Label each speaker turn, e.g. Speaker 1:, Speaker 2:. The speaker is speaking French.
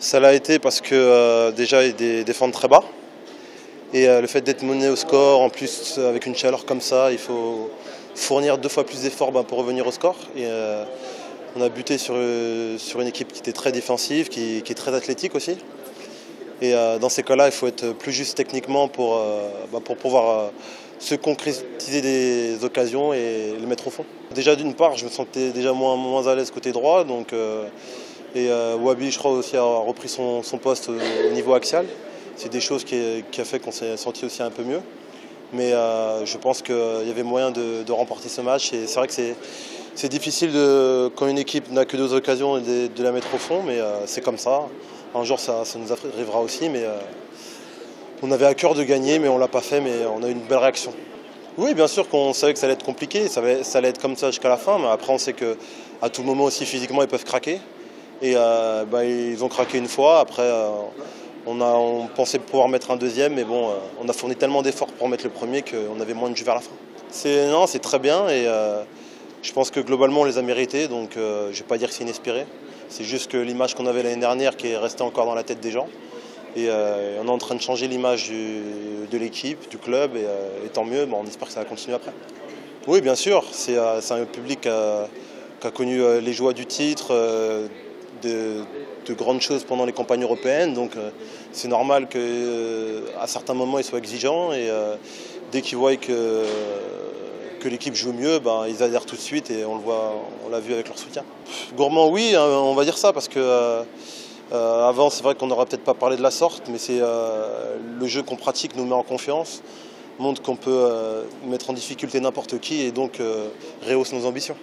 Speaker 1: Ça l'a été parce que déjà ils défendent très bas et le fait d'être mené au score, en plus avec une chaleur comme ça, il faut fournir 2 fois plus d'efforts pour revenir au score. Et on a buté sur une équipe qui était très défensive, qui est très athlétique aussi. Et dans ces cas-là, il faut être plus juste techniquement pour pouvoir se concrétiser des occasions et les mettre au fond. Déjà d'une part, je me sentais déjà moins à l'aise côté droit, Wabi, je crois, aussi a repris son poste au niveau axial. C'est des choses qui a fait qu'on s'est senti aussi un peu mieux. Mais je pense qu'il y avait moyen de remporter ce match. Et c'est vrai que c'est difficile quand une équipe n'a que 2 occasions de la mettre au fond, mais c'est comme ça. Un jour, ça nous arrivera aussi. Mais on avait à cœur de gagner, mais on ne l'a pas fait. Mais on a eu une belle réaction. Oui, bien sûr qu'on savait que ça allait être compliqué. Ça allait être comme ça jusqu'à la fin. Mais après, on sait qu'à tout moment aussi, physiquement, ils peuvent craquer. Et ils ont craqué une fois. Après, on pensait pouvoir mettre un deuxième, mais bon, on a fourni tellement d'efforts pour mettre le premier qu'on avait moins de jus vers la fin. C'est très bien et je pense que globalement on les a mérités, donc je ne vais pas dire que c'est inespéré. C'est juste que l'image qu'on avait l'année dernière qui est restée encore dans la tête des gens. Et on est en train de changer l'image de l'équipe, du club, et tant mieux, on espère que ça va continuer après. Oui, bien sûr, c'est un public qui a connu les joies du titre, de grandes choses pendant les campagnes européennes, donc c'est normal qu'à certains moments ils soient exigeants et dès qu'ils voient que l'équipe joue mieux, ils adhèrent tout de suite et on l'a vu avec leur soutien. Gourmand, oui, on va dire ça parce que avant c'est vrai qu'on n'aurait peut-être pas parlé de la sorte, mais c'est le jeu qu'on pratique nous met en confiance, montre qu'on peut mettre en difficulté n'importe qui et donc rehausse nos ambitions.